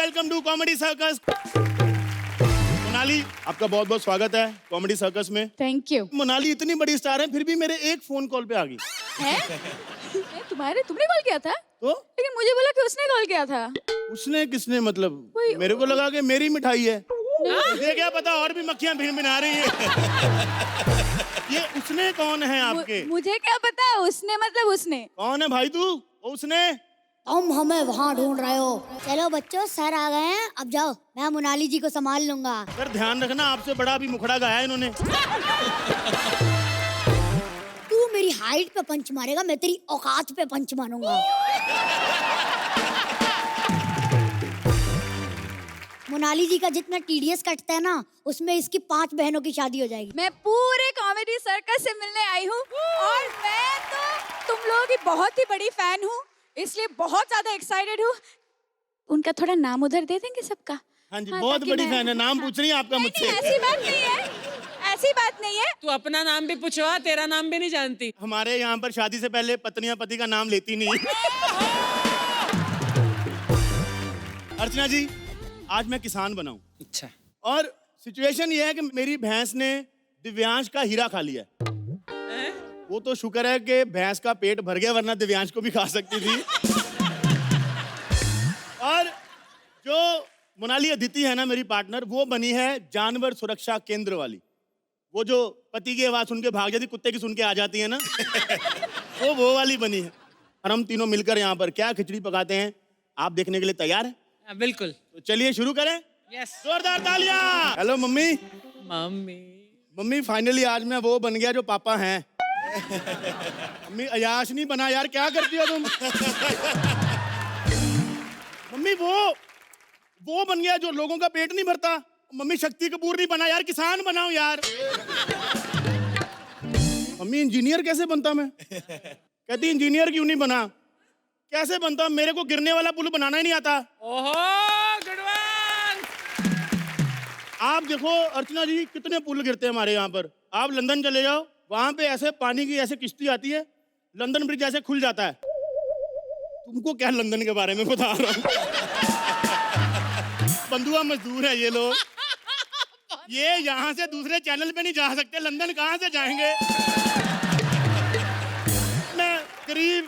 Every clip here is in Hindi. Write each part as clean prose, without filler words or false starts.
Welcome to comedy circus. Monali, आपका बहुत बहुत स्वागत है कॉमेडी सर्कस में। Thank you. मोनाली इतनी बड़ी स्टार है, फिर भी मेरे एक फोन कॉल पे आ गई है? तुमने कॉल किया था? तो लेकिन मुझे बोला कि उसने कॉल किया था। उसने किसने मतलब? कोई- मेरे को लगा कि मेरी मिठाई है। मुझे क्या पता और भी मक्खियां भिन-भिना रही है। ये उसने कौन है आपके? मुझे क्या पता, उसने मतलब उसने। कौन है भाई तू? उसने? तुम हमें वहाँ ढूंढ रहे हो। चलो बच्चों, सर आ गए हैं, अब जाओ, मैं मोनाली जी को संभाल लूंगा। सर ध्यान रखना, आपसे बड़ा भी मुखड़ा गाया है इन्होंने। तू मेरी हाइट पे पंच मारेगा, मैं तेरी औकात पे पंच मारूंगा। मोनाली जी का जितना टीडीएस कटता है ना, उसमें इसकी 5 बहनों की शादी हो जाएगी। मैं पूरे कॉमेडी सर्कस से मिलने आई हूँ और मैं तो तुम लोगों की बहुत ही बड़ी फैन हूँ, इसलिए बहुत ज्यादा एक्साइटेड हूँ। उनका थोड़ा नाम उधर दे देंगे सबका? हाँ जी, बहुत ताकि बड़ी मैं- फैन है। नाम पूछ रही है आपका नहीं, मुझसे? ऐसी बात नहीं है, ऐसी बात नहीं है। तू अपना नाम भी पूछवा, तेरा नाम भी नहीं जानती। हमारे यहाँ पर शादी से पहले पत्नियां पति का नाम लेती नहीं। अर्चना जी, आज मैं किसान बना हूं अच्छा। और सिचुएशन ये है कि मेरी भैंस ने दिव्यांश का हीरा खा लिया। वो तो शुक्र है कि भैंस का पेट भर गया, वरना दिव्यांश को भी खा सकती थी। और जो मोनाली अदिति है ना मेरी पार्टनर, वो बनी है जानवर सुरक्षा केंद्र वाली। वो जो पति की आवाज सुन के भाग जाती, कुत्ते की सुन के आ जाती है ना, वो वाली बनी है। और हम तीनों मिलकर यहाँ पर क्या खिचड़ी पकाते हैं, आप देखने के लिए तैयार हैं? हाँ, बिल्कुल। तो चलिए शुरू करें। यस। जोरदार तालियां। Hello mummy. Mummy. Mummy finally आज मैं वो बन गया जो पापा हैं। मम्मी अयाश नहीं बना यार, क्या करती हो तुम? मम्मी वो बन गया जो लोगों का पेट नहीं भरता। मम्मी शक्ति कपूर नहीं बना यार, किसान बनाओ यार। मम्मी इंजीनियर कैसे बनता मैं? कहती इंजीनियर क्यों नहीं बना? कैसे बनता? मेरे को गिरने वाला पुल बनाना ही नहीं आता। ओहो, गुड वन। आप देखो अर्चना जी, कितने पुल गिरते हैं हमारे यहाँ पर। आप लंदन चले जाओ, वहां पे ऐसे पानी की ऐसे किश्ती आती है, लंदन ब्रिज ऐसे खुल जाता है। तुमको क्या लंदन के बारे में बता रहा हूँ। बंधुआ मजदूर है ये लोग। ये यहाँ से दूसरे चैनल पे नहीं जा सकते, लंदन कहाँ से जाएंगे? मैं गरीब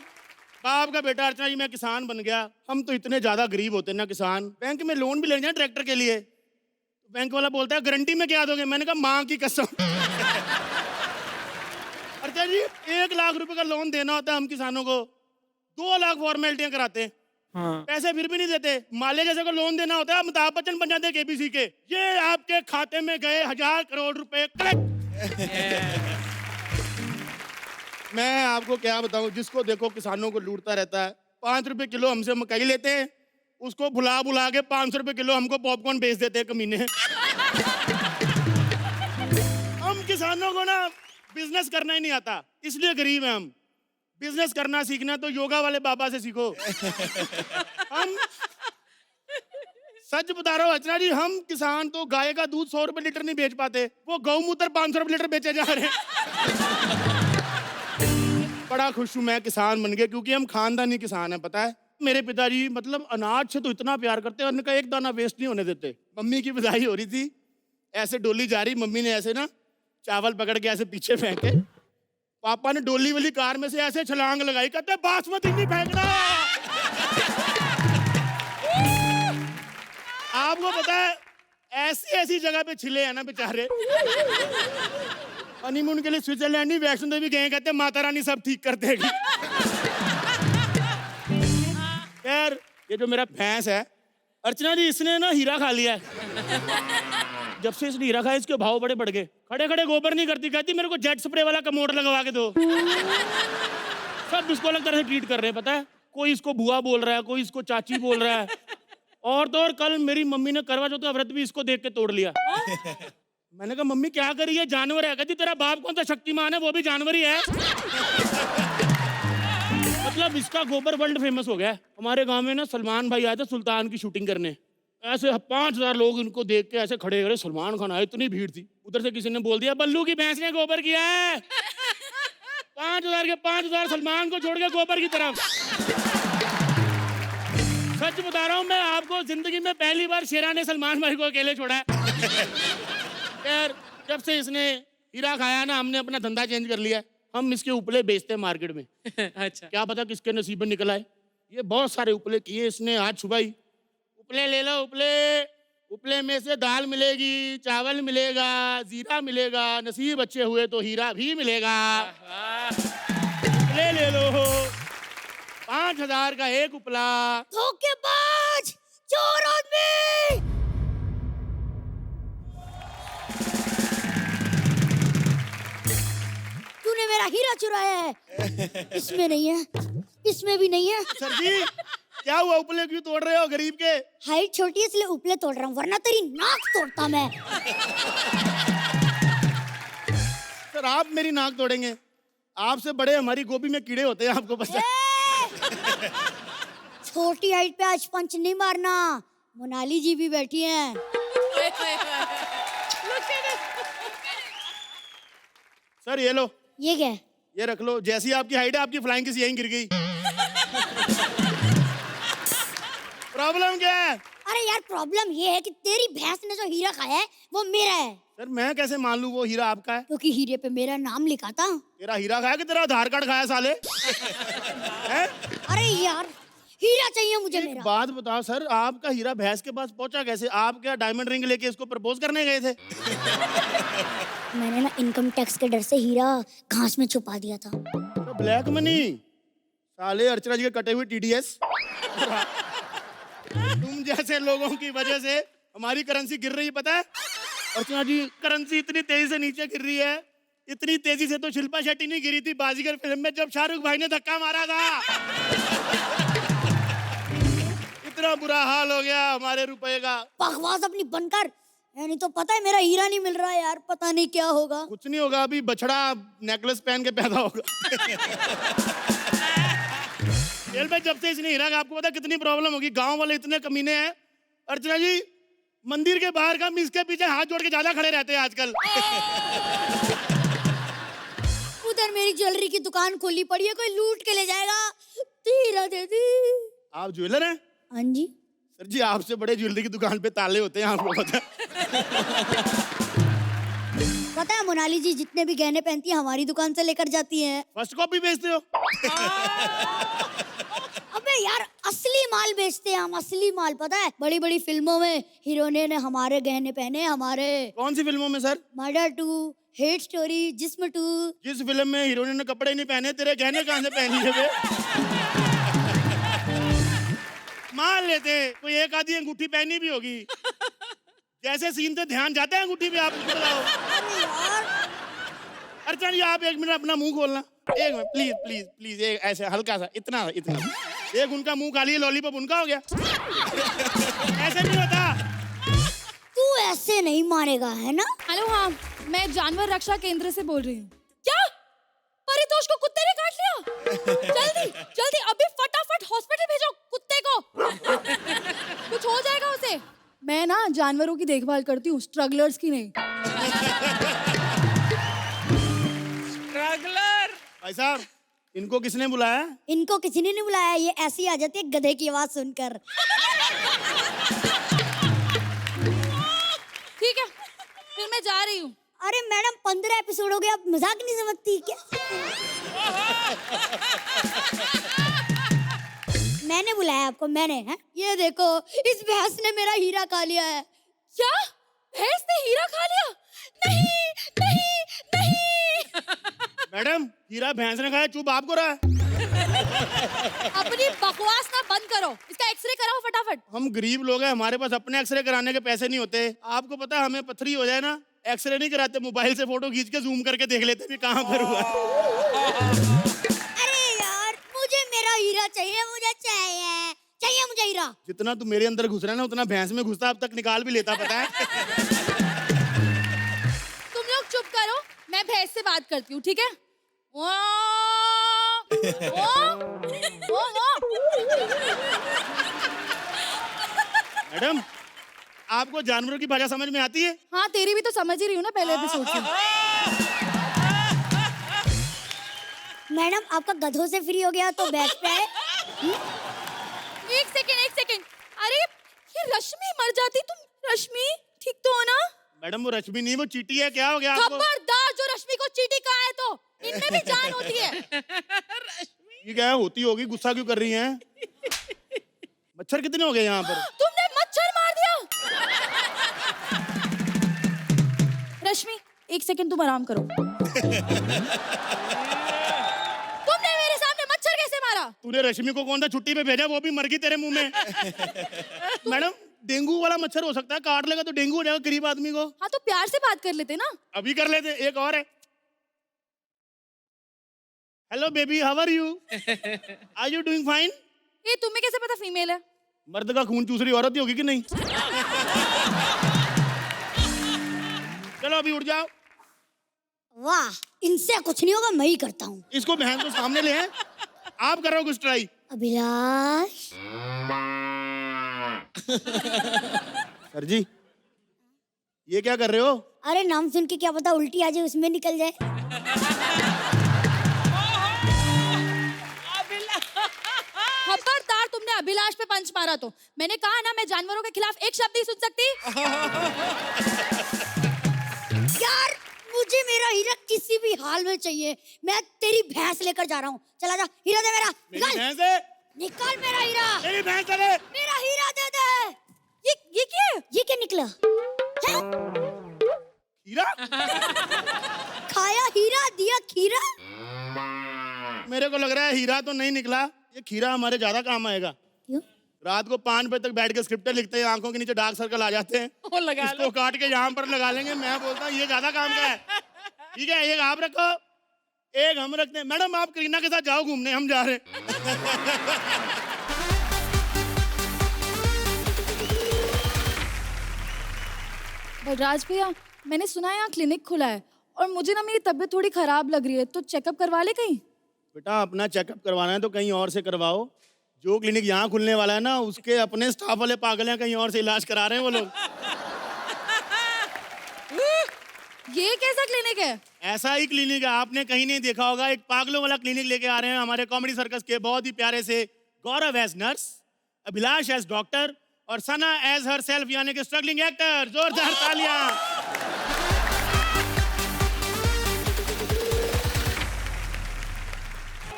बाप का बेटा अर्चना जी, मैं किसान बन गया। हम तो इतने ज्यादा गरीब होते हैं ना किसान, बैंक में लोन भी लेने जाए ट्रैक्टर के लिए, बैंक वाला बोलता है गारंटी में क्या दोगे? मैंने कहा माँ की कसम। अर्चना जी 1 लाख रुपए का लोन देना होता है हम किसानों को, 2 लाख फॉर्मेलिटियां कराते हैं। हाँ। पैसे फिर भी नहीं देते। माले जैसे को लोन देना होता है, अमिताभ बच्चन बन जाते हैं केबीसी के। ये आपके खाते में गए 1000 करोड़ रुपए कलेक्ट। मैं आपको क्या बताऊं, जिसको देखो किसानों को लूटता रहता है। 5 रुपए किलो हमसे मकई लेते हैं, उसको भुला भुला के 500 रुपए किलो हमको पॉपकॉर्न बेच देते हैं कमीने। हम किसानों को ना बिजनेस करना ही नहीं आता, इसलिए गरीब हैं हम। बिजनेस करना सीखना तो योगा वाले बाबा से सीखो। हम सच बता रहा हूँ अर्चना जी, हम किसान तो गाय का दूध 100 रुपए लीटर नहीं बेच पाते, वो गौमूत्र 500 रुपए लीटर बेचे जा रहे हैं। बड़ा खुश हूं मैं किसान बन गया, क्योंकि हम खानदानी किसान हैं। पता है मेरे पिताजी मतलब अनाज से तो इतना प्यार करते हैं, उनका एक दाना वेस्ट नहीं होने देते। मम्मी की बधाई हो रही थी, ऐसे डोली जा रही, मम्मी ने ऐसे ना चावल पकड़ के ऐसे पीछे फेंके, पापा ने डोली वाली कार में से ऐसे छलांग लगाई, कहते बासमती नहीं फेंकना। आपको पता है ऐसी ऐसी जगह पे छिले हैं ना बेचारे। हनीमून के लिए स्विट्जरलैंड नहीं, वैष्णो देवी गए, कहते माता रानी सब ठीक कर देगी। यार ये जो मेरा भैंस है अर्चना जी, इसने ना हीरा खा लिया है। जब से इसने हीरा खाया इसके भाव बड़े बढ़ गए। खड़े खड़े गोबर नहीं करती, कहती मेरे को जेट स्प्रे वाला कमोड लगवा के दो। सब इसको अलग तरह से ट्रीट कर रहे हैं। पता है कोई इसको बुआ बोल रहा है, कोई इसको चाची बोल रहा है। और तो और कल मेरी मम्मी ने करवा चौथ का व्रत भी इसको देख के तोड़ लिया। मैंने कहा मम्मी क्या करी है? जानवर है। कहती तेरा बाप कौन सा शक्तिमान है, वो भी जानवर ही है। मतलब इसका गोबर वर्ल्ड फेमस हो गया। हमारे गांव में ना सलमान भाई आए थे सुल्तान की शूटिंग करने, ऐसे 5000 लोग इनको देख के ऐसे खड़े खड़े, सलमान खान आए, इतनी भीड़ थी। उधर से किसी ने बोल दिया बल्लू की भैंस ने गोबर किया है। 5000 के 5000 सलमान को छोड़ के गोबर की तरफ। सच बता रहा हूँ मैं आपको, जिंदगी में पहली बार शेरा ने सलमान भाई को अकेले छोड़ा है। यार जब से इसने हीरा खाया ना, हमने अपना धंधा चेंज कर लिया है। हम इसके उपले बेचते हैं मार्केट में। अच्छा क्या पता किसके नसीब में निकला है। ये बहुत सारे उपले किए इसने आज सुबह ही। उपले ले लो उपले, उपले में से दाल मिलेगी, चावल मिलेगा, जीरा मिलेगा, नसीब अच्छे हुए तो हीरा भी मिलेगा। उपले ले लो, 5,000 का एक उपला। धोखेबाज, चोर आदमी। तूने मेरा हीरा चुराया है। इसमें नहीं है, इसमें भी नहीं है। सर जी क्या हुआ, उपले क्यों तोड़ रहे हो गरीब के? हाइट छोटी है इसलिए उपले तोड़ रहा हूँ, वरना तेरी नाक तोड़ता मैं। सर आप मेरी नाक तोड़ेंगे? आपसे बड़े हमारी गोभी में कीड़े होते हैं, आपको पता है? छोटी हाइट पे आज पंच नहीं मारना। मोनाली जी भी बैठी हैं। सर ये लो, ये क्या है? ये रख लो। जैसी आपकी हाइट है, आपकी फ्लाइंग किस यहीं गिर गई। प्रॉब्लम क्या है? अरे यार प्रॉब्लम ये है कि तेरी भैंस ने जो हीरा खाया है वो मेरा है। सर मैं कैसे मान लूं वो हीरा आपका है? क्योंकि हीरे पे मेरा नाम लिखा था। तेरा हीरा खाया कि तेरा आधार कार्ड खाया साले? हैं? अरे यार हीरा चाहिए मुझे एक मेरा। बात बताओ सर, आपका हीरा भैंस के पास पहुंचा कैसे? आप क्या डायमंड रिंग लेके इसको प्रपोज करने गए थे? मैंने ना इनकम टैक्स के डर से हीरा घास में छुपा दिया था। तो ब्लैक मनी साले, अर्चना जी के कटे हुए TDS। तुम जैसे लोगों की वजह से हमारी करेंसी गिर रही है, पता है? अर्चना जी करेंसी इतनी तेजी से नीचे गिर रही है, इतनी तेजी से तो शिल्पा शेट्टी नहीं गिरी थी बाजीगर फिल्म में जब शाहरुख भाई ने धक्का मारा था। इतना बुरा हाल हो गया हमारे रुपए का। बकवास अपनी बनकर, नहीं तो पता है मेरा हीरा नहीं मिल रहा है यार, पता नहीं क्या होगा। कुछ नहीं होगा, अभी बछड़ा नेकलेस पहन के पैदा होगा। जेल में जब से इसने हीरा का, आपको पता कितनी प्रॉब्लम होगी। गांव वाले इतने कमीने हैं अर्चना जी, मंदिर के बाहर का इसके पीछे हाथ जोड़ के ज्यादा खड़े रहते हैं आजकल। उधर मेरी ज्वेलरी की दुकान खोली पड़ी है, कोई लूट के ले जाएगा। हीरा दे दी। आप ज्वेलर हैं? हाँ जी। सर जी आपसे बड़े ज्वेलरी की दुकान पे ताले होते हैं, आपको पता है? पता है मोनाली जी जितने भी गहने पहनती है हमारी दुकान से लेकर जाती हैं। फर्स्ट कॉपी बेचते हो? अबे यार असली माल बेचते हैं हम, असली माल। पता है बड़ी बड़ी फिल्मों में हीरोइने ने हमारे गहने पहने। हमारे कौन सी फिल्मों में सर? मर्डर 2, हेट स्टोरी, जिस्म 2। जिस फिल्म में हीरोइन ने कपड़े नहीं पहने, तेरे गहने कहाँ से पहन लिए बे? मान लेते कोई एक आधी अंगूठी पहनी भी होगी। जैसे सीन से ध्यान जाता है अंगूठी पे, आप मुझे बताओ। अर्चना जी आप एक मिनट अपना मुंह खोलना, एक मिनट प्लीज प्लीज प्लीज। एक ऐसे हल्का सा, इतना इतना। एक उनका मुंह खाली है, लॉलीपॉप उनका हो गया। ऐसे नहीं होता। तू ऐसे नहीं मारेगा है ना? हेलो, हाँ मैं जानवर रक्षा केंद्र से बोल रही हूँ। क्या परितोष को कुत्ते ने काट लिया? जल्दी जल्दी अभी फटाफट हॉस्पिटल भेजो कुत्ते को। कुछ हो जाएगा उसे। मैं ना जानवरों की देखभाल करती हूँ, स्ट्रगलर्स की नहीं। स्ट्रगलर। भाई साहब इनको किसने बुलाया? इनको किसी ने नहीं बुलाया, ये ऐसे ही आ जाते हैं गधे की आवाज सुनकर। ठीक है फिर मैं जा रही हूँ। अरे मैडम 15 एपिसोड हो गए, आप मजाक नहीं समझती क्या? मैंने बुलाया आपको, मैंने। है ये देखो, इस भैंस ने मेरा हीरा खा लिया है। क्या भैंस ने हीरा खा लिया? नहीं नहीं नहीं। मैडम हीरा भैंस ने खाया, चुप आपको रहा है। अपनी बकवास ना बंद करो, इसका एक्सरे कराओ फटाफट। हम गरीब लोग हैं, हमारे पास अपने एक्सरे कराने के पैसे नहीं होते। आपको पता है हमें पथरी हो जाए ना, एक्सरे नहीं कराते, मोबाइल से फोटो खींच के जूम करके देख लेते हैं कहाँ पर हुआ। अरे यार मुझे मेरा हीरा चाहिए, मुझे चाहिए चाहिए मुझे हीरा। जितना तू मेरे अंदर घुस रहा है ना, उतना भैंस में घुसता अब तक निकाल भी लेता, पता है? तुम लोग चुप करो, मैं भैंस से बात करती हूँ, ठीक है? मैडम आपको जानवरों की भाषा समझ में आती है? हाँ तेरी भी तो समझ ही रही हूँ ना पहले एपिसोड से। मैडम आपका गधों से फ्री हो गया तो बैठ पे आए। एक सेकंड रश्मि मर जाती तुम। रश्मि ठीक तो हो ना? मैडम वो रश्मि नहीं, वो चीटी है। क्या हो गया आपको? खबरदार, जो रश्मि को चीटी कहा है तो इनमें भी जान होती है। ये क्या होती होगी, गुस्सा क्यों कर रही हैं? मच्छर कितने हो गए यहाँ पर? तुमने मच्छर मार दिया। रश्मि 1 सेकंड तुम आराम करो। तुमने मेरे सामने मच्छर कैसे मारा? तूने रश्मि को कौन सा छुट्टी पे भेजा, वो भी मर गई तेरे मुंह में। मैडम डेंगू वाला मच्छर हो सकता है, काट लेगा तो डेंगू हो जाएगा गरीब आदमी को। हाँ तो प्यार से बात कर लेते ना। अभी कर लेते। एक और है। Hello baby, how are you? Are you doing fine? ये तुम्हें कैसे पता फीमेल है? मर्द का खून चूस रही औरत ही होगी कि नहीं? चलो अभी उठ जाओ। वाह, इनसे कुछ नहीं होगा, मैं ही करता हूँ। इसको बहन को सामने ले हैं। आप कर रहे हो कुछ ट्राई। अभिलाष, सर जी ये क्या कर रहे हो? अरे नाम सुन के क्या पता उल्टी आ जाए, उसमें निकल जाए। खबरदार, तुमने अभिलाष पे पंच मारा तो मैंने कहा ना, मैं जानवरों के खिलाफ एक शब्द नहीं सुन सकती। यार मुझे मेरा हीरा किसी भी हाल में चाहिए। मैं तेरी भैंस लेकर जा रहा हूँ। चला जा, हीरा दे मेरा। मेरी निकाल, भैंस है। निकाल मेरा हीरा। मेरी भैंस है। मेरा हीरा दे दे। ये क्या है? ये क्या निकला? हैं? हीरा? खाया हीरा, दिया खीरा। मेरे को लग रहा है हीरा तो नहीं निकला। ये खीरा हमारे ज्यादा काम आएगा। क्यों? रात को 5 बजे तक बैठ के स्क्रिप्टें लिखते हैं, आंखों के नीचे डार्क सर्कल आ जाते हैं। वो लगा इसको काट के यहाँ पर लगा लेंगे। मैं बोलता हूँ ये ज्यादा काम का है। ठीक है, एक आप रखो, एक हम रखते हैं। मैडम आप करीना के साथ जाओ घूमने, हम जा रहे हैं। बलराज भैया, मैंने सुना है यहाँ क्लिनिक खुला है और मुझे ना मेरी तबीयत थोड़ी खराब लग रही है, तो चेकअप करवा ले कहीं। बेटा अपना चेकअप करवाना है तो कहीं और से करवाओ। जो क्लिनिक यहाँ खुलने वाला है ना, उसके अपने स्टाफ वाले पागल हैं, कहीं और से इलाज करा रहे हैं वो लोग। ये कैसा क्लिनिक है? ऐसा ही क्लिनिक है, आपने कहीं नहीं देखा होगा। एक पागलों वाला क्लिनिक लेके आ रहे हैं हमारे कॉमेडी सर्कस के बहुत ही प्यारे से Gaurav as nurse, Abhilash as doctor और सना एज हर सेल्फ यानी कि स्ट्रगलिंग एक्टर। जोरदार तालियां।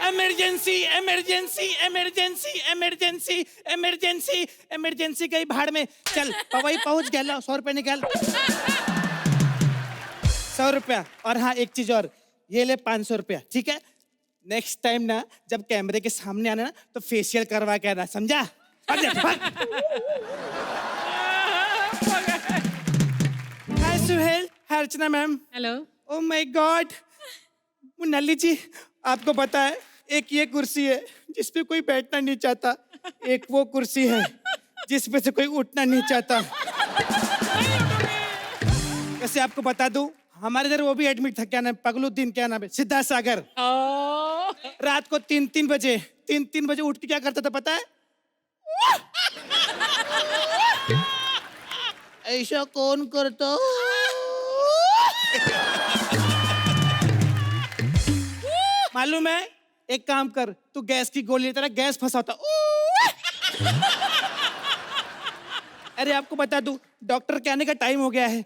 Emergency emergency emergency emergency emergency emergency कहीं भाड़ में। चल पवई पहुंच गया, लो 100 रुपये निकाल। 100 रुपया। और हाँ एक चीज और, ये ले 500 रुपया, ठीक है? नेक्स्ट टाइम ना जब कैमरे के सामने आना ना तो फेशियल करवा के आना, समझा? Hi Suhel, hi Archana ma'am. Hello. Oh my god Munnali ji, आपको पता है एक ये कुर्सी है जिस पे कोई बैठना नहीं चाहता, एक वो कुर्सी है जिस पे से कोई उठना नहीं चाहता। वैसे आपको बता दूं, हमारे इधर वो भी एडमिट था, क्या नाम, पगलुद्दीन, क्या नाम है, सिद्धार्थ सागर। रात को 3-3 बजे उठ के क्या करता था पता है? ऐसा कौन करता? मालूम है, एक काम कर, तू गैस की गोली लेता, गैस फंसा होता। अरे आपको बता दूं, डॉक्टर के आने का टाइम हो गया है।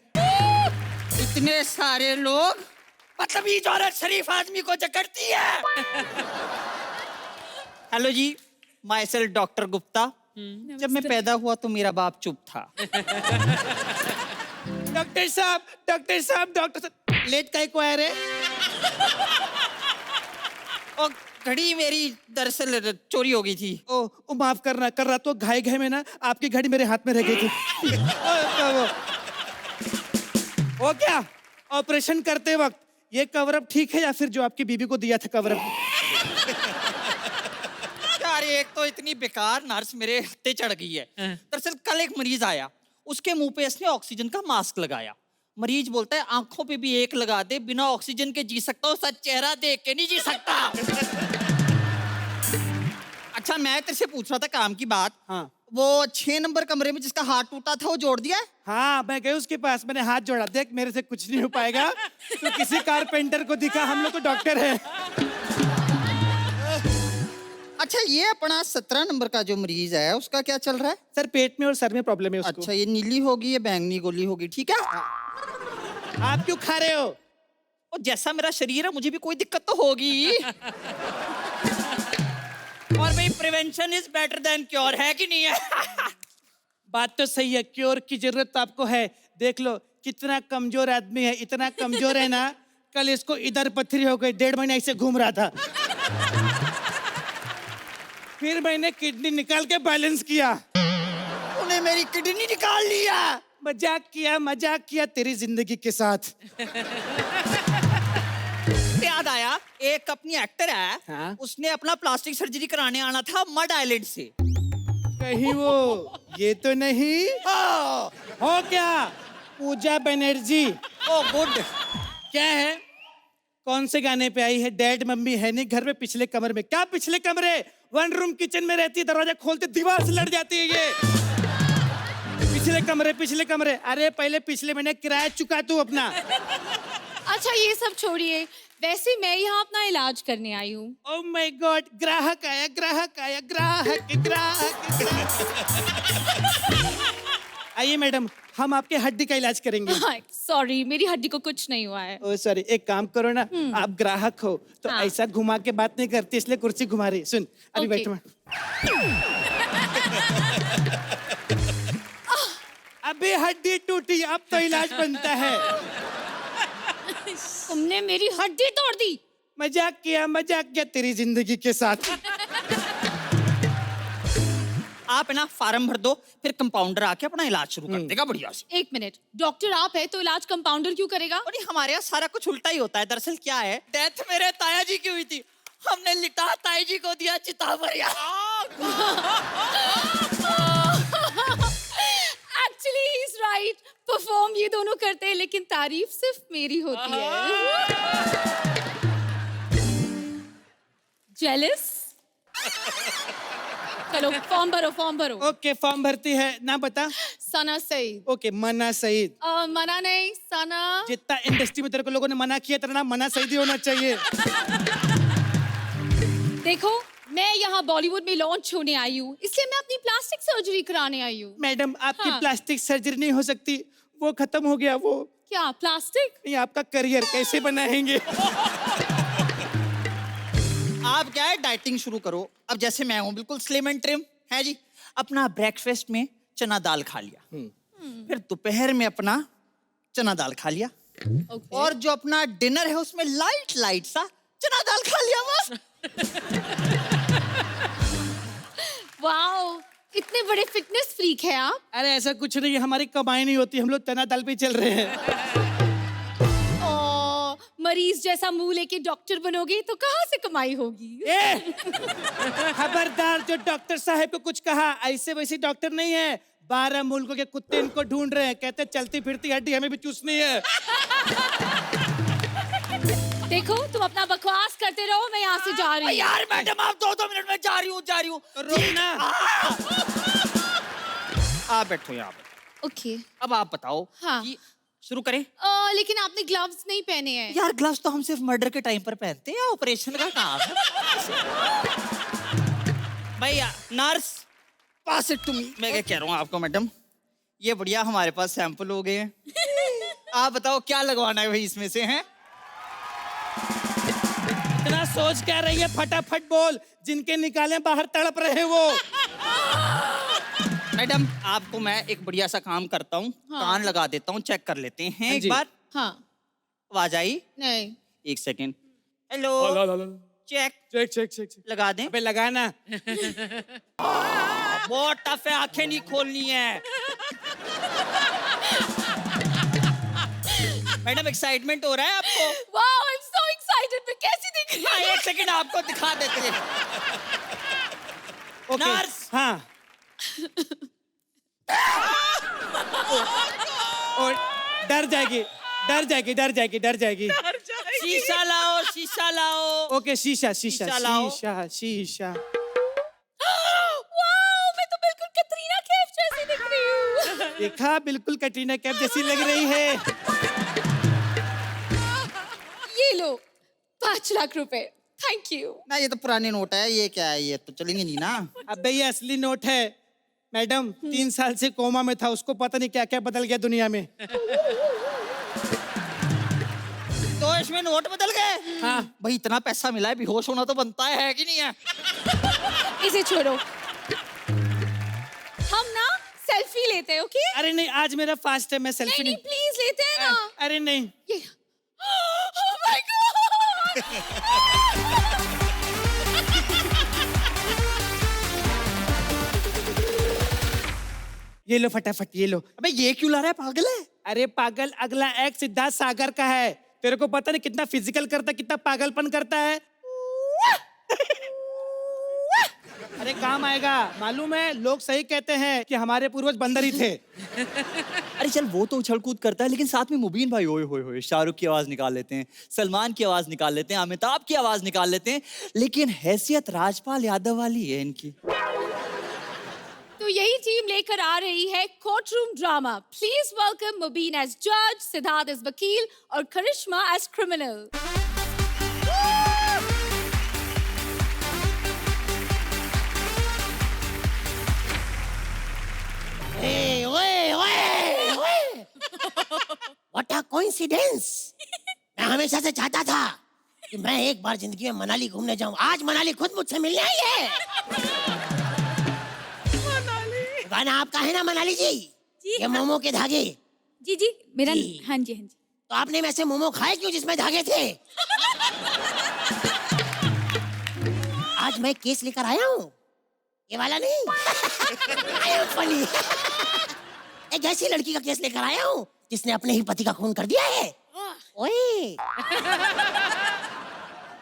इतने सारे लोग, मतलब ये औरत शरीफ आदमी को जकड़ती है। हेलो जी, माई सेल्फ डॉक्टर गुप्ता। जब मैं पैदा हुआ तो मेरा बाप चुप था। डॉक्टर साहब डॉक्टर साहब डॉक्टर साहब, लेट काहे को आए रे? और घड़ी मेरी दरअसल चोरी हो गई थी। ओ माफ करना, कर रहा तो घाई घाई में ना आपकी घड़ी मेरे हाथ में रह गई थी। वो क्या, ऑपरेशन करते वक्त ये कवरअप ठीक है या फिर जो आपकी बीबी को दिया था कवरअप? यार एक तो इतनी बेकार नर्स मेरे हत्थे चढ़ गई है। दरअसल कल एक मरीज आया, उसके मुंह पे इसने ऑक्सीजन का मास्क लगाया। मरीज बोलता है आंखों पे भी एक लगा दे, बिना ऑक्सीजन के जी सकता हूँ, सच चेहरा देख के नहीं जी सकता। अच्छा मैं तेरे से पूछ रहा था काम की बात। हाँ। वो 6 नंबर कमरे में जिसका हाथ टूटा था वो जोड़ दिया है? हाँ मैं गई उसके पास, मैंने हाथ जोड़ा, देख मेरे से कुछ नहीं हो पाएगा, तो किसी कारपेंटर को दिखा, हम लोग तो डॉक्टर है। अच्छा ये अपना 17 नंबर का जो मरीज है उसका क्या चल रहा है? सर पेट में और सर में प्रॉब्लम है उसको। अच्छा ये नीली होगी, ये बैंगनी गोली होगी, ठीक है? आप क्यों खा रहे हो? और जैसा मेरा शरीर है मुझे भी कोई दिक्कत तो होगी। और भाई prevention is better than cure, है कि नहीं है? बात तो सही है, क्योर की जरूरत तो आपको है। देख लो कितना कमजोर आदमी है, इतना कमजोर है ना, कल इसको इधर पथरी हो गई, 1.5 महीने ऐसे घूम रहा था। फिर मैंने किडनी निकाल के बैलेंस किया। तूने मेरी किडनी निकाल लिया। मजाक किया तेरी जिंदगी के साथ। याद आया, एक अपनी एक्टर है, हाँ? उसने अपना प्लास्टिक सर्जरी कराने आना था मड आइलैंड से। कहीं वो ये तो नहीं हो क्या? पूजा बनर्जी। ओ गुड। क्या है? कौन से गाने पे आई है? डैड मम्मी है नहीं घर में, पिछले कमरे में। क्या पिछले कमरे? 1 रूम किचन में रहती है, दरवाजा खोलते दीवार से लड़ जाती है ये। पिछले कमरे। अरे पहले पिछले महीने किराया चुका तू अपना। अच्छा ये सब छोड़िए, वैसे मैं यहाँ अपना इलाज करने आई हूँ। ओह माय गॉड, ग्राहक आया। आइए मैडम, हम आपके हड्डी का इलाज करेंगे। सॉरी, मेरी हड्डी को कुछ नहीं हुआ है। ओह सॉरी, एक काम करो ना, आप ग्राहक हो तो हाँ। ऐसा घुमा के बात नहीं करती, इसलिए कुर्सी घुमा रही। सुन अभी ओके। बैठो। अभी हड्डी टूटी, अब तो इलाज बनता है। तुमने मेरी हड्डी तोड़ दी। मजाक किया तेरी जिंदगी के साथ। आप है ना फार्म भर दो, फिर कंपाउंडर आके अपना इलाज शुरू कर देगा बढ़िया से। 1 मिनट, डॉक्टर आप है तो इलाज कंपाउंडर क्यों करेगा? और नहीं, हमारे यहाँ सारा कुछ उल्टा ही होता है। दरअसल क्या है, डेथ मेरे ताया जी की हुई थी, हमने लिटा ताई जी को दिया चिता पर। Actually he is right, perform ये दोनों करते हैं लेकिन तारीफ सिर्फ मेरी होती है। जेलस? चलो फॉर्म भरो। ओके फॉर्म भरती है, ना बता। सना सईद। ओके मना सईद। मना नहीं, सना। जितना इंडस्ट्री में तेरे को लोगों ने मना किया, तेरा नाम मना सईद ही होना चाहिए। देखो मैं यहाँ बॉलीवुड में लॉन्च होने आई हूँ, इसलिए मैं अपनी प्लास्टिक सर्जरी कराने आई हूँ। मैडम आपकी हाँ। प्लास्टिक सर्जरी नहीं हो सकती, वो खत्म हो गया। वो क्या प्लास्टिक? ये आपका करियर कैसे बनाएंगे? आप क्या है, डाइटिंग शुरू करो। अब जैसे मैं हूँ बिल्कुल स्लिम एंड ट्रिम है जी। अपना ब्रेकफास्ट में चना दाल खा लिया, फिर दोपहर में अपना चना दाल खा लिया, Okay. और जो अपना डिनर है उसमें लाइट सा चना दाल खा लिया बस। वाओ, इतने बड़े फिटनेस फ्रीक है आप। अरे ऐसा कुछ नहीं, हमारी कमाई नहीं होती, हम लोग चना दाल पे चल रहे हैं। मरीज जैसा मुंह लेके डॉक्टर बनोगे तो कहाँ से कमाई होगी? खबरदार, जो डॉक्टर साहब को कुछ कहा, ऐसे वैसे डॉक्टर नहीं है। 12 मुल्कों के कुत्ते इनको ढूंढ रहे हैं, कहते चलती फिरती हड्डी हमें भी चूसनी है। देखो तुम अपना बकवास करते रहो, मैं यहाँ से जा रही हूँ। यार मैडम आप 2 मिनट में जा रही हूँ। रोकना। आप बैठो यहाँ पे। ओके। अब आप बताओ हाँ। कि शुरू करें? लेकिन आपने ग्लव्स नहीं पहने हैं। यार ग्लव्स तो हम सिर्फ मर्डर के टाइम पर पहनते हैं, ऑपरेशन का काम है। भैया nurse, pass it to me. मैं क्या कह रहा हूँ आपको मैडम, ये बढ़िया हमारे पास सैंपल हो गए हैं। आप बताओ क्या लगवाना है भाई इसमें से, हैं? इतना सोच क्या रही है, फटाफट बोल। जिनके निकाले बाहर तड़प रहे वो। मैडम आपको मैं एक बढ़िया सा काम करता हूँ, हाँ। कान लगा देता हूँ, चेक कर लेते हैं एक जी। बार। हाँ। आवाज आई? नहीं। 1 सेकेंड। हेलो, चेक चेक लगा दें? अबे लगाना। बहुत टफ है, आंखें नहीं खोलनी है। मैडम एक्साइटमेंट हो रहा है आपको? Wow, I am so excited. मैं कैसी दिख रही हाँ, हूँ? 1 सेकेंड आपको दिखा देते हैं। ओके। नर्स। हाँ। और डर जाएगी। शीशा लाओ। ओके शीशा शीशा लाओ। वाओ, मैं तो बिल्कुल कटरीना कैफ जैसी दिख रही हूँ। देखा, बिल्कुल कटरीना कैफ जैसी लग रही है। ये लो 5 लाख रुपए। Thank you. ना ये तो पुराने नोट है, ये क्या है, ये तो चलेंगे नहीं ना। अबे ये असली नोट है मैडम। 3 साल से कोमा में था, उसको पता नहीं क्या क्या बदल गया दुनिया में। तो इसमें नोट बदल गए? हाँ। भाई इतना पैसा मिला है, बेहोश होना तो बनता है कि नहीं है? इसे छोड़ो, हम ना सेल्फी लेते हैं, ओके? अरे नहीं, आज मेरा फास्ट है, मैं नहीं सेल्फी नहीं, प्लीज लेते हैं ना। अरे नहीं, ये oh my God! ये लो फटाफट, ये लो। अबे ये क्यों ला रहा है, पागल है? अरे पागल, अगला एक्ट सिद्धार्थ सागर का है। तेरे को पता नहीं कितना फिजिकल करता है, कितना पागलपन करता है। अरे काम आएगा, मालूम है, लोग सही कहते हैं कि हमारे पूर्वज बंदर ही थे। अरे चल वो तो उछल कूद करता है, लेकिन साथ में मुबीन भाई ओए होए होए शाहरुख की आवाज निकाल लेते हैं, सलमान की आवाज निकाल लेते हैं, अमिताभ की आवाज निकाल लेते हैं, लेकिन हैसियत राजपाल यादव वाली है इनकी। तो यही टीम लेकर आ रही है court room drama. Please welcome Mubeen as जज, सिद्धार्थ एज वकील और Karishma as criminal. Hey, oye, oye, oye! What a coincidence! मैं हमेशा से चाहता था कि मैं एक बार जिंदगी में मनाली घूमने जाऊं। आज मनाली खुद मुझसे मिलने आई है। गाना आपका है ना मनाली जी? ये मोमो के धागे। जी जी, मेरा जी। हाँ जी हाँ जी। तो आपने वैसे मोमो खाए क्यों जिसमें धागे थे? आज मैं केस लेकर आया हूँ, ये वाला नहीं। I am funny। एक ऐसी लड़की का केस लेकर आया हूँ जिसने अपने ही पति का खून कर दिया है। ओए।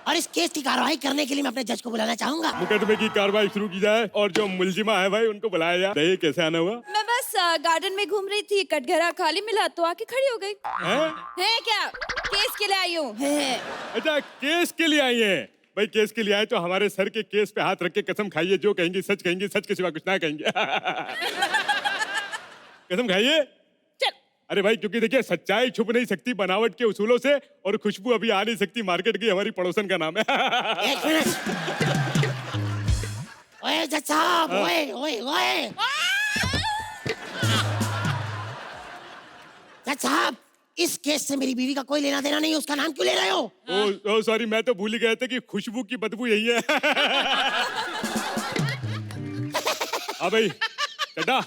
और इस केस की कार्रवाई करने के लिए मैं अपने जज को बुलाना चाहूंगा। मुकदमे की कार्रवाई शुरू की जाए और जो मुलजिमा है भाई उनको बुलाया जाए। बताइए कैसे आना हुआ? मैं बस गार्डन में घूम रही थी, कटघरा खाली मिला तो आके खड़ी हो गई। हैं? है क्या? केस के लिए आई हूँ। है। अच्छा केस के लिए आई हैं? भाई केस के लिए आए तो हमारे सर के केस पे हाथ रख के कसम खाइए, जो कहेंगे सच के सिवा कुछ ना कहेंगे। कसम खाइए। चल। अरे भाई क्योंकि देखिए सच्चाई छुप नहीं सकती बनावट के उसूलों से, और खुशबू अभी आ नहीं सकती मार्केट की, हमारी पड़ोसन का नाम है। एक मिनट। ओए जज साहब, ओए ओए ओए। जज साहब, इस केस से मेरी बीवी का कोई लेना देना नहीं है, उसका नाम क्यों ले रहे हो? ओ सॉरी, मैं तो भूल ही गया था कि खुशबू की बदबू यही है। हाँ भाई चड्डा,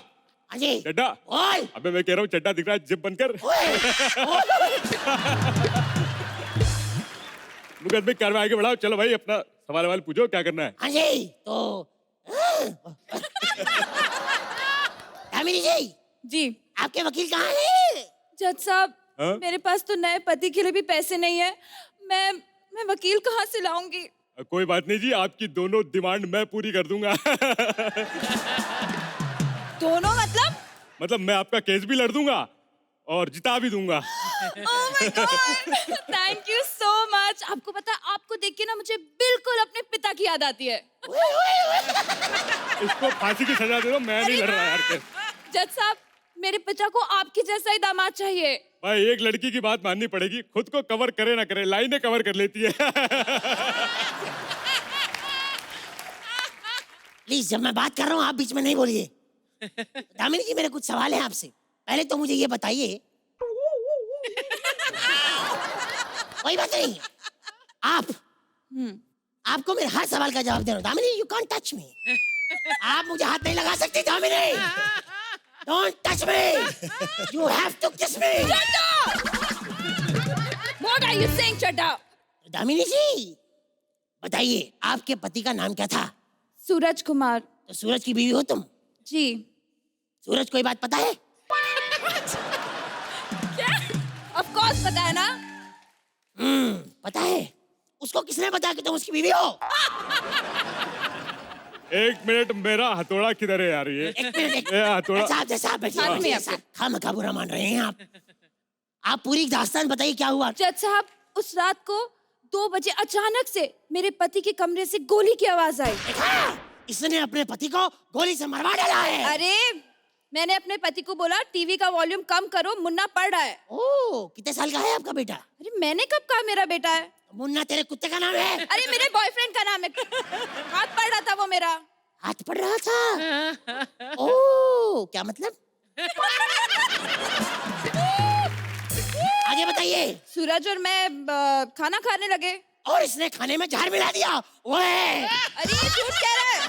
हाँ जी। चड्डा। ओए अबे मैं कह रहा हूँ चड्डा दिख रहा है, जिप बनकर। मुकदमे की कार्रवाई आगे बढ़ाओ। चलो भाई अपना सवाल पूछो, क्या करना है? हाँ जी, तो दामिनी जी, जी आपके वकील कहाँ हैं? जज साहब, हाँ? मेरे पास तो नए पति के लिए भी पैसे नहीं है। मैं वकील कहाँ से लाऊंगी? कोई बात नहीं जी, आपकी दोनों डिमांड मैं पूरी कर दूंगा। दोनों मतलब? मतलब मैं आपका केस भी लड़ दूंगा और जिता भी दूंगा। Oh my God! Thank you so much. आपको पता है, आपको देख के ना मुझे बिल्कुल अपने पिता की याद आती है। इसको फांसी की सजा दे दो, मैं नहीं लड़ रहा यार केस। जज साहब, मेरे पिता को आपके जैसा ही दामाद चाहिए। भाई एक लड़की की बात माननी पड़ेगी, खुद को कवर करे ना करे, लाइनें कवर कर लेती है। प्लीज, जब मैं बात कर रहा हूँ आप बीच में नहीं बोलिए। दामिनी जी, मेरे कुछ सवाल हैं आपसे। पहले तो मुझे ये बताइए, कोई बात नहीं, आपको मेरे हर सवाल का जवाब दे रहा हूँ। Damini, you can't touch me. आप मुझे हाथ नहीं लगा सकती Damini. Don't touch me, you have to kiss me. What are you saying, चड्डा? दामिनी जी बताइए, आपके पति का नाम क्या था? सूरज कुमार। तो सूरज की बीवी हो तुम? जी। सूरज कोई बात पता है? क्या? Of course पता है ना। पता है। उसको किसने बताया कि तुम उसकी बीवी हो? एक मिनट, मेरा हथौड़ा किधर है यार? ये एक मिनट, ये हथौड़ा। साहब साहब बैठिए, साथ में बैठिए, आपके। साहब। खामखा बुरा मान रहे हैं आप पूरी दास्तान बताइए, क्या हुआ? जज साहब, उस रात को 2 बजे अचानक से मेरे पति के कमरे से गोली की आवाज आई। देखा, इसने अपने पति को गोली से मरवा डाला है। अरे, मैंने अपने पति को बोला टीवी का वॉल्यूम कम करो, मुन्ना पढ़ रहा है। ओह, कितने साल का है आपका बेटा? अरे मैंने कब कहा मेरा बेटा है? मुन्ना तेरे कुत्ते का नाम है? अरे मेरे बॉयफ्रेंड का नाम है। हाथ पड़ रहा था वो मेरा। हाथ पड़ रहा था? ओह, क्या मतलब? आगे बताइए। सूरज और मैं खाना खाने लगे। और इसने खाने में जहर मिला दिया। ओए! अरे ये झूठ कह रहा है।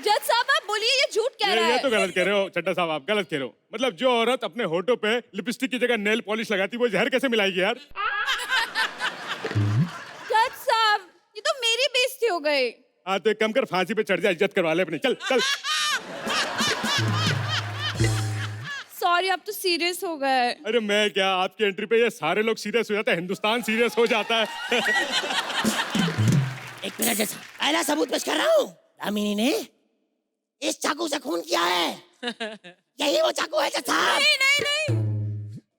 जज साहब आप बोलिए ये झूठ कह रहा ये है। तो गलत कह रहे हो चड्डा साहब, आप गलत कह रहे हो। मतलब जो औरत अपने होठों पे लिपस्टिक की जगह नेल पॉलिश लगाती वो जहर कैसे मिलाएगी यार? जज साहब ये तो मेरी बेइज्जती हो गई। हाँ तो एक कम कर, फांसी पे चढ़ जा, इज्जत करवा ले अपनी। चल चल। सॉरी आप तो सीरियस हो गए। अरे मैं क्या, आपकी एंट्री पे ये सारे लोग सीरियस हो जाते हैं, हिंदुस्तान सीरियस हो जाता है। एक मिनट जैसा पहला सबूत पेश कर रहा हूँ। दामिनी ने इस चाकू से खून किया है। यही वो चाकू है जज साहब। नहीं नहीं नहीं।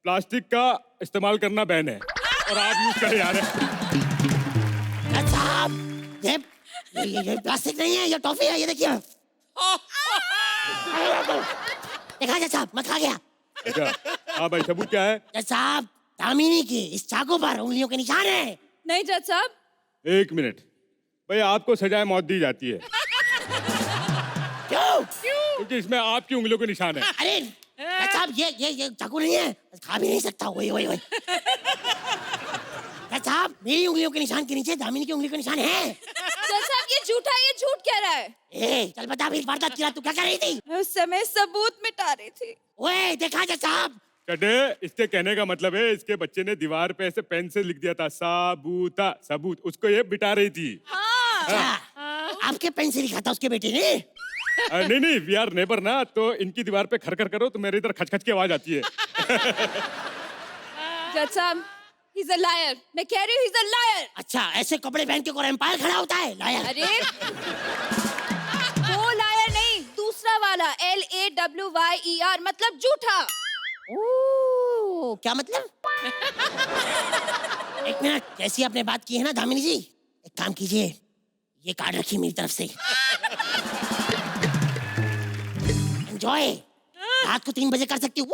प्लास्टिक का इस्तेमाल करना बैन है और आप यूज कर जा रहे हैं। जज साहब ये प्लास्टिक नहीं है, ये टॉफी है, ये देखिए। देखा जज साहब, मैं खा गया। अच्छा हाँ भाई, सबूत क्या है? जज साहब दामिनी के इस चाकू पर उंगलियों के निशान है। नहीं जज साहब। एक मिनट भाई, आपको सजाए मौत दी जाती है क्यों? क्योंकि इसमें आपकी उंगलियों के निशान है। अरे जज साहब ये चाकू नहीं है, खा भी नहीं सकता। वही वही वही। जज साहब मेरी उंगलियों के निशान के नीचे दामिनी की उंगली के निशान है। जज साहब ये झूठा है, ये झूठ कह रहा है। ए चल बता, अभी वारदात की रात तू क्या कर रही थी? मैं उस समय सबूत मिटा रही थी। ओए देखा जज साहब? चड्डे, इसके कहने का मतलब है इसके बच्चे ने दीवार पे ऐसे पेन से लिख दिया था साबूता सबूत, उसको ये बिटा रही थी। अच्छा, आपके पेन से लिखा था उसके बेटे ने? नहीं नहीं, वी आर नेबर ना, तो इनकी दीवार पे खर करो तो मेरे इधर खच की आवाज आती है। जज साहब he's a liar। मैं कह रही हूँ he's a liar। अच्छा ऐसे कपड़े पहन के कोई एम्पायर खड़ा होता है? लायर। अरे वो लायर नहीं, दूसरा वाला LAWYER मतलब झूठा। ओह, क्या मतलब? एक मिनट, जैसी आपने बात की है ना दामिनी जी, एक काम कीजिए, ये कार्ड रखिए मेरी तरफ से। एंजॉय। रात को 3 बजे कर सकती हूँ।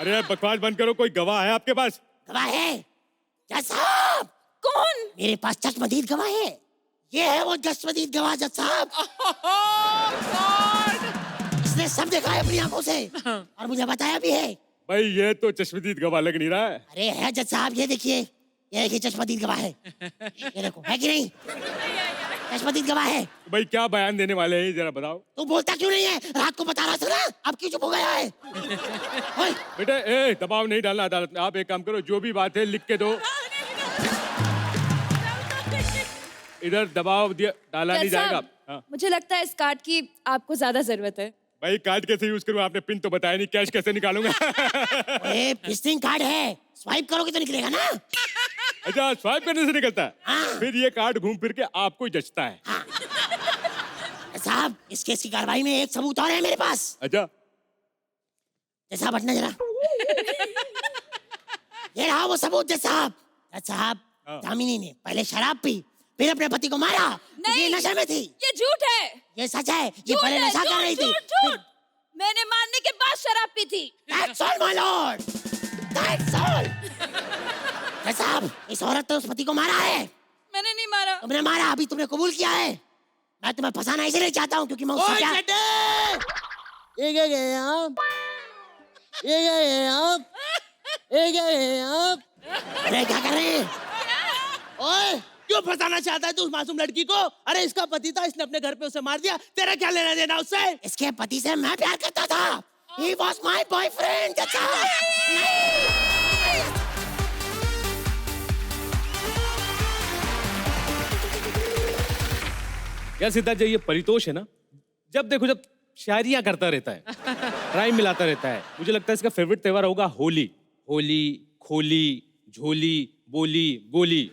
अरे बकवास बंद करो, कोई गवाह है आपके पास? गवाह है जज साहब। कौन? मेरे पास चश्मदीद गवाह है। ये है वो चश्मदीद गवाह जज साहब। इसने सब देखा है अपनी आंखों से और मुझे बताया भी है। भाई ये तो चश्मदीद गवाह लग नहीं रहा है। अरे है जज साहब, ये देखिए, ये देखिए चश्मदीद गवाह है। ये देखो, है कि नहीं? चश्मदीद गवाह है। भाई क्या बयान देने वाले हैं जरा बताओ। तू बोलता क्यों नहीं है? रात को बता रहा था ना, अब क्यों चुप हो गया है? ओए, बेटे ए दबाव नहीं डालना अदालत में। आप एक काम करो, जो भी बात है लिख के दो। इधर दबाव डाला नहीं जज साहब, जाएगा। हाँ। मुझे लगता है इस कार्ड की आपको ज्यादा जरूरत है। भाई कार्ड कैसे यूज करूँ? आपने पिन तो बताया नहीं, कैश कैसे निकालूंगा? ओए, विजिटिंग कार्ड है, स्वाइप करोगे तो निकलेगा ना। अच्छा स्वाइप करने से निकलता है? हाँ। फिर ये कार्ड घूम फिर के आपको ही जचता है। साहब इस केस की कार्रवाई में एक सबूत और है मेरे पास। अच्छा जज हटना जरा। ये रहा वो सबूत जज साहब। जज साहब हाँ। दामिनी ने पहले शराब पी, फिर अपने पति को मारा। नहीं, ये नशे में थी। ये झूठ है। ये सच है, ये झूठ पहले है, नशा कर झूठ, रही थी। झूठ, झूठ। मैंने मारने के बाद शराब पी थी। That's all my lord. That's all. जज साहब इस औरत ने उस पति को मारा है। मैंने नहीं मारा। तुमने मारा, अभी तुमने कबूल किया है। मैं तुम्हें फंसाना इसलिए चाहता हूँ क्योंकि मैं उससे प्यार। ये क्या गए आप? ये क्या गए आप? ये क्या गए आप? अरे क्या कर रहे हैं? ओए क्यों फंसाना चाहता है तू उस मासूम लड़की को? अरे इसका पति था, इसने अपने घर पे उसे मार दिया, तेरा क्या लेना देना उससे? इसके पति से मैं प्यार करता था। He was my boyfriend. जज साहब। यार सिद्धार्थ जी, ये परितोष है ना, जब देखो जब शायरियां करता रहता है, राइम मिलाता रहता है। मुझे लगता है इसका फेवरेट त्योहार होगा होली। होली, खोली, झोली, बोली, गोली।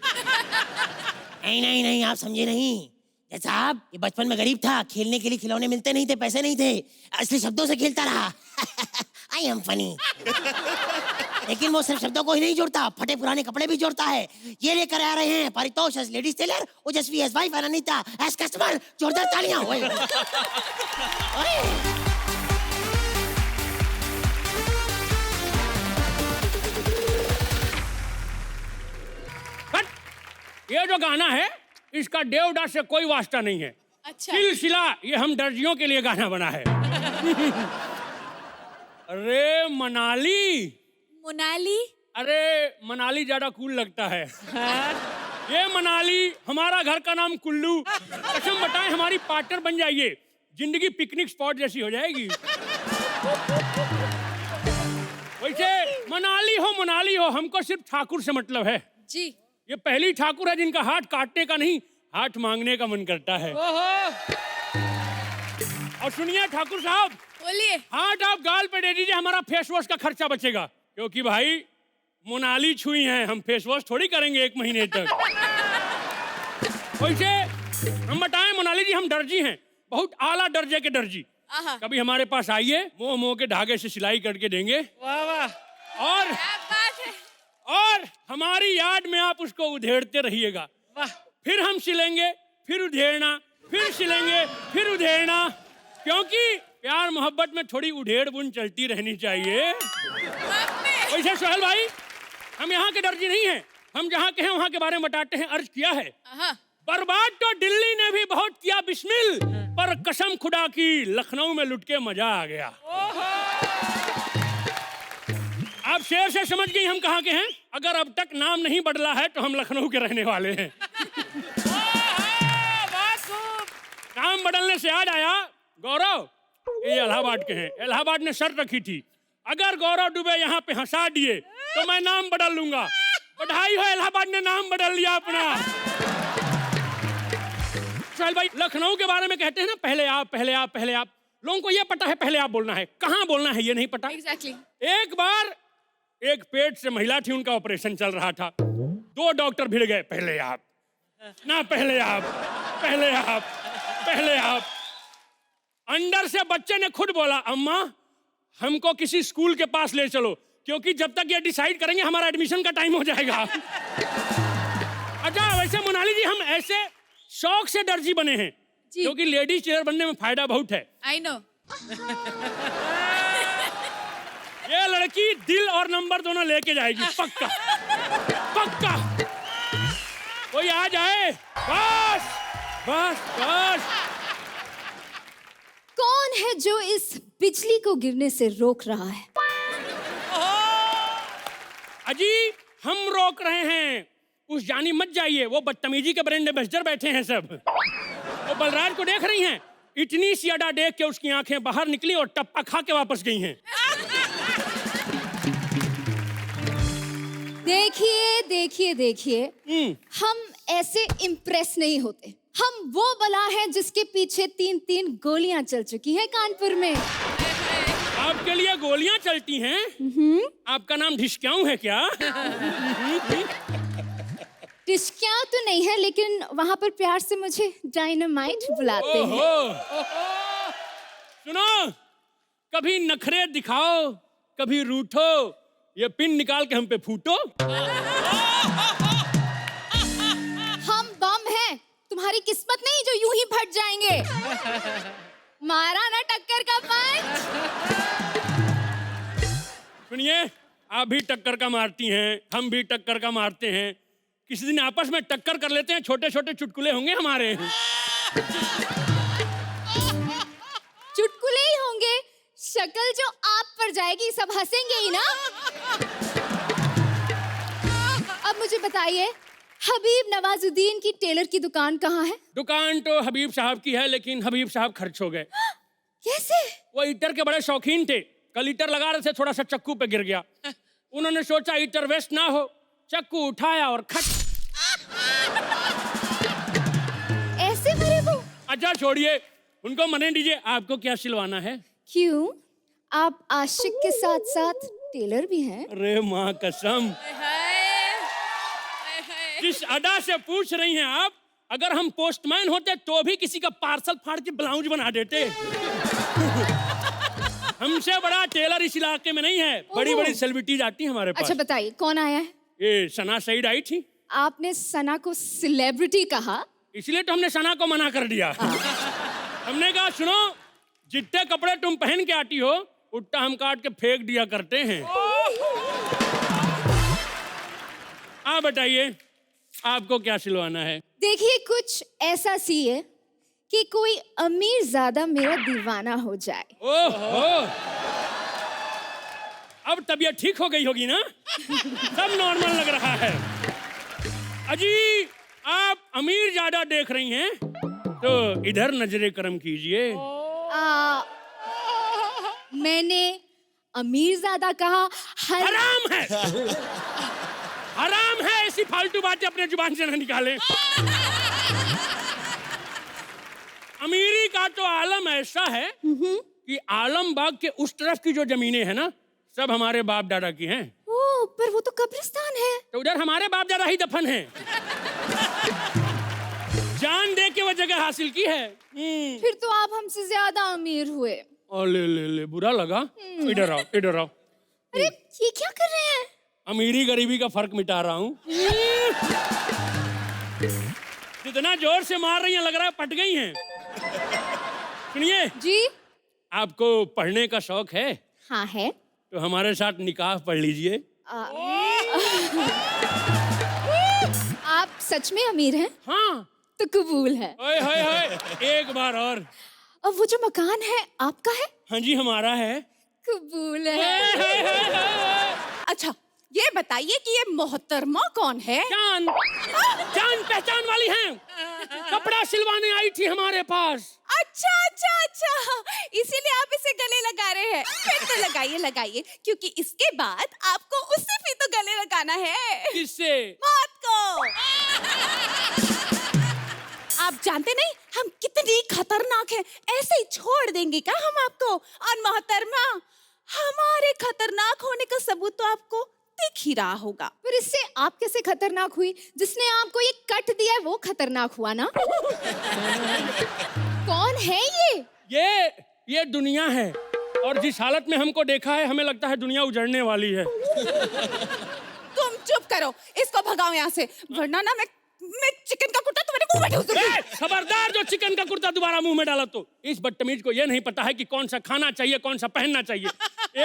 नहीं नहीं नहीं, आप समझे नहीं। जज साहब ये बचपन में गरीब था, खेलने के लिए खिलौने मिलते नहीं थे, पैसे नहीं थे, असली शब्दों से खेलता रहा। I am funny. लेकिन वो सिर्फ शब्दों को ही नहीं जोड़ता, फटे पुराने कपड़े भी जोड़ता है। ये लेकर आ रहे हैं Paritosh as ladies tailor, Ojaswi as wife, Anita as customer. जोरदार तालियां। ओए। ओए। ये जो गाना है इसका देवदास से कोई वास्ता नहीं है। अच्छा। सिलसिला ये हम दर्जियों के लिए गाना बना है। अरे मनाली, मोनाली। अरे मनाली ज्यादा कूल लगता है। ये मनाली, हमारा घर का नाम कुल्लू। कसम बताएं हमारी पार्टनर बन जाइए, जिंदगी पिकनिक स्पॉट जैसी हो जाएगी। वैसे मनाली हो हमको सिर्फ ठाकुर से मतलब है जी। ये पहली ठाकुर है जिनका हाथ काटने का नहीं, हाथ मांगने का मन करता है। और सुनिए ठाकुर साहब, बोलिए। हाथ आप गाल पे दे दीजिए, हमारा फेस वॉश का खर्चा बचेगा। क्योंकि भाई मोनाली छुई हैं, हम फेस वॉश थोड़ी करेंगे 1 महीने तक। वैसे हम बताएं मोनाली जी, हम दर्जी हैं, बहुत आला दर्जे के दर्जी। कभी हमारे पास आइए, मोह के धागे से सिलाई करके देंगे। वाह वाह, और क्या बात है। और हमारी याद में आप उसको उधेड़ते रहिएगा। वाह। फिर हम सिलेंगे, फिर उधेड़ना, फिर सिलेंगे, फिर उधेड़ना। क्योंकि प्यार मोहब्बत में थोड़ी उधेड़ बुन चलती रहनी चाहिए। वैसे सोहेल भाई, हम यहाँ के दर्जी नहीं हैं, हम जहाँ के हैं वहाँ के बारे में बताते हैं। अर्ज किया है, बर्बाद तो दिल्ली ने भी बहुत किया बिस्मिल, पर कसम खुदा की लखनऊ में लुट के मजा आ गया। आप शेर से समझ गई हम कहाँ के हैं। अगर अब तक नाम नहीं बदला है तो हम लखनऊ के रहने वाले हैं। नाम बदलने से याद आया, गौरव ये इलाहाबाद के हैं। इलाहाबाद ने शर्त रखी थी, अगर गौरव दुबे यहाँ पे हंसा दिए तो मैं नाम बदल लूंगा। बधाई हो, इलाहाबाद ने नाम बदल लिया अपना। सोहेल भाई, लखनऊ के बारे में कहते हैं ना, पहले आप पहले आप पहले आप। लोगों को ये पता है पहले आप बोलना है, कहाँ बोलना है ये नहीं पता। Exactly. एक बार एक पेट से महिला थी, उनका ऑपरेशन चल रहा था। 2 डॉक्टर भिड़ गए, पहले आप ना, पहले आप, पहले आप, पहले आप। अंदर से बच्चे ने खुद बोला, अम्मा हमको किसी स्कूल के पास ले चलो, क्योंकि जब तक ये डिसाइड करेंगे हमारा एडमिशन का टाइम हो जाएगा। अच्छा, वैसे मोनाली जी, हम ऐसे शौक से दर्जी बने हैं क्योंकि लेडीज टेलर बनने में फायदा बहुत है। I know. ये लड़की दिल और नंबर दोनों लेके जाएगी, पक्का पक्का। कोई आ जाए, बस बस बस। कौन है जो इस बिजली को गिरने से रोक रहा है? अजी हम रोक रहे हैं, उस जानी मत जाइए, वो बदतमीजी के ब्रांड एम्बेसडर बैठे हैं सब। वो बलराज को देख रही हैं, इतनी सी अदा देख के उसकी आंखें बाहर निकली और टप्पा खा के वापस गई हैं। देखिए देखिए देखिए, हम ऐसे इम्प्रेस नहीं होते। हम वो बला हैं जिसके पीछे 3-3 गोलियां चल चुकी हैं कानपुर में। आपके लिए गोलियां चलती हैं? आपका नाम ढिशक्याऊं है क्या? टिश्कियाँ तो नहीं है, लेकिन वहाँ पर प्यार से मुझे डायनामाइट बुलाते हैं। सुनो, कभी नखरे दिखाओ, कभी रूठो, ये पिन निकाल के हम पे फूटो। हम बम हैं, तुम्हारी किस्मत नहीं जो यूं ही फट जाएंगे। मारा ना टक्कर का पंच। सुनिए, आप भी टक्कर का मारती हैं, हम भी टक्कर का मारते हैं। किसी दिन आपस में टक्कर कर लेते हैं, छोटे छोटे चुटकुले होंगे हमारे। चुटकुले ही होंगे, शक्ल जो आप पर जाएगी सब हंसेंगे ही ना। अब मुझे बताइए, हबीब नवाजुद्दीन की टेलर की दुकान कहाँ है? दुकान तो हबीब साहब की है, लेकिन हबीब साहब खर्च हो गए। कैसे? वो ईटर के बड़े शौकीन थे। कल ईटर लगा रहे थे, थोड़ा सा चक्कू पे गिर गया। उन्होंने सोचा ईटर वेस्ट ना हो, चक्कू उठाया और खट। ऐसे मरे वो? अच्छा छोड़िए, उनको मरने दीजिए। आपको क्या सिलवाना है? क्यों, आप आशिक के साथ साथ टेलर भी हैं? अरे माँ कसम, जिस अदा से पूछ रही हैं आप, अगर हम पोस्टमैन होते तो भी किसी का पार्सल फाड़ के ब्लाउज बना देते। हमसे बड़ा टेलर इस इलाके में नहीं है। बड़ी बड़ी सेलिब्रिटीज आती हैं हमारे पास। अच्छा बताइए, कौन आया है? ये सना सईद आई थी। आपने सना को सेलिब्रिटी कहा? इसलिए तो हमने सना को मना कर दिया। हमने कहा सुनो, जितने कपड़े तुम पहन के आती हो उतना हम काट के फेंक दिया करते हैं। आप बताइए, आपको क्या सिलवाना है? देखिए कुछ ऐसा सिए कि कोई अमीर ज्यादा मेरा दीवाना हो जाए। ओहो, अब तबीयत ठीक हो गई होगी ना? सब नॉर्मल लग रहा है। अजी, आप अमीर ज्यादा देख रही हैं तो इधर नजरे करम कीजिए। मैंने अमीर ज्यादा कहा। हराम है, हराम है, ऐसी फालतू बातें अपने जुबान से न निकालें। अमीरी का तो आलम ऐसा है कि आलमबाग के उस तरफ की जो जमीनें हैं ना, सब हमारे बाप दादा की हैं। ओ, पर वो तो कब्रिस्तान है। तो उधर हमारे बाप दादा ही दफन हैं। जान दे के वो जगह हासिल की है। फिर तो आप हमसे ज्यादा अमीर हुए। ले बुरा लगा। इधर आओ, इधर आओ। अरे ये क्या कर रहे हैं? अमीरी गरीबी का फर्क मिटा रहा हूँ। जितना जोर से मार रही हैं लग रहा है पट गई हैं। सुनिए जी, आपको पढ़ने का शौक है? हाँ है। तो हमारे साथ निकाह पढ़ लीजिए। आप सच में अमीर हैं? हाँ। तो कबूल है। ओए होए होए, एक बार और। अब वो जो मकान है आपका है? हाँ जी, हमारा है। कबूल है। अच्छा, ये बताइए कि ये मोहतरमा कौन है? जान, जान पहचान वाली हैं। कपड़ा सिलवाने आई थी हमारे पास। अच्छा अच्छा अच्छा, इसीलिए आप इसे गले लगा रहे हैं। फिर तो लगाइए लगाइए, क्योंकि इसके बाद आपको उससे भी तो गले लगाना है। किससे? मौत को। आप जानते नहीं हम कितनी खतरनाक हैं। ऐसे ही छोड़ देंगे क्या हम आपको? और मोहतरमा, हमारे खतरनाक होने का सबूत तो आपको दिख ही रहा होगा। पर इससे आप कैसे खतरनाक हुई? जिसने आपको ये कट दिया है वो खतरनाक हुआ ना? कौन है ये? ये दुनिया है, और जिस हालत में हमको देखा है हमें लगता है दुनिया उजड़ने वाली है। तुम चुप करो, इसको भगाओ यहाँ से, वरना ना मैं चिकन का कुर्ता तुम्हारे मुंह में ठूस दूंगी। खबरदार, जो चिकन का कुर्ता दोबारा मुंह में डाला तो। इस बदतमीज को ये नहीं पता है कि कौन सा खाना चाहिए, कौन सा पहनना चाहिए।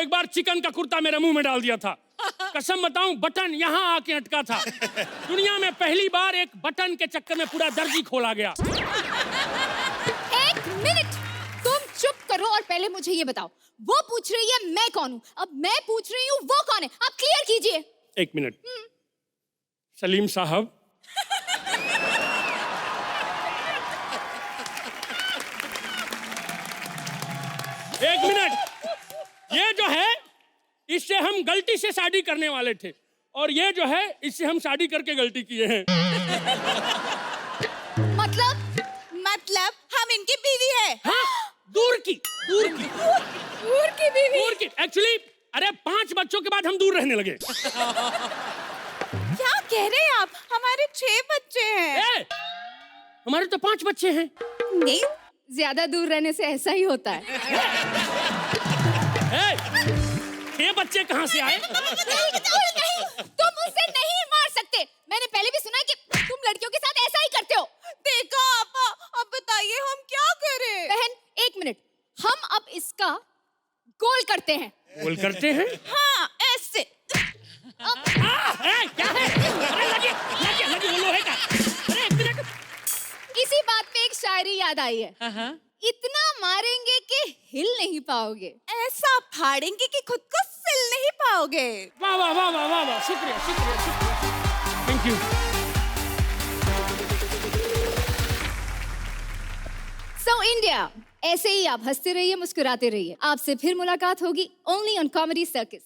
एक बार चिकन का कुर्ता मेरे मुंह में डाल दिया था। कसम बताऊं, बटन यहाँ आके अटका था। दुनिया में पहली बार एक बटन के चक्कर में पूरा दर्जी खोला गया। एक मिनट, तुम चुप करो और पहले मुझे ये बताओ, वो पूछ रही है मैं कौन हूँ, अब मैं पूछ रही हूँ वो कौन है, आप क्लियर कीजिए। एक मिनट। सलीम साहब, एक मिनट। ये जो है, इससे हम गलती से शादी करने वाले थे, और ये जो है, इससे हम शादी करके गलती किए हैं। मतलब हम इनकी बीवी है। हाँ, दूर की बीवी। दूर की। एक्चुअली, अरे 5 बच्चों के बाद हम दूर रहने लगे। क्या कह रहे हैं आप? हमारे 6 बच्चे हैं। हमारे तो 5 बच्चे हैं। नहीं, ज्यादा दूर रहने से ऐसा ही होता है। 6 बच्चे कहाँ से आए? नहीं, तुम मुझसे नहीं मार सकते। मैंने पहले भी सुना कि तुम लड़कियों के साथ ऐसा ही करते हो। देखा आपा, अब बताइए हम क्या करें? बहन, एक मिनट, हम अब इसका गोल करते हैं। गोल करते हैं? हाँ, ऐसे। क्या है? लगी वो लोहे का। अरे एक मिनट। इसी बात पे एक शायरी याद आई है। इतना मारेंगे कि हिल नहीं पाओगे, ऐसा फाड़ेंगे कि खुद को सिल नहीं पाओगे। वाह वाह वाह वाह वाह वाह, शुक्रिया शुक्रिया शुक्रिया, थैंक यू। सो इंडिया, ऐसे ही आप हंसते रहिए, मुस्कुराते रहिए। आपसे फिर मुलाकात होगी ओनली ऑन कॉमेडी सर्कस।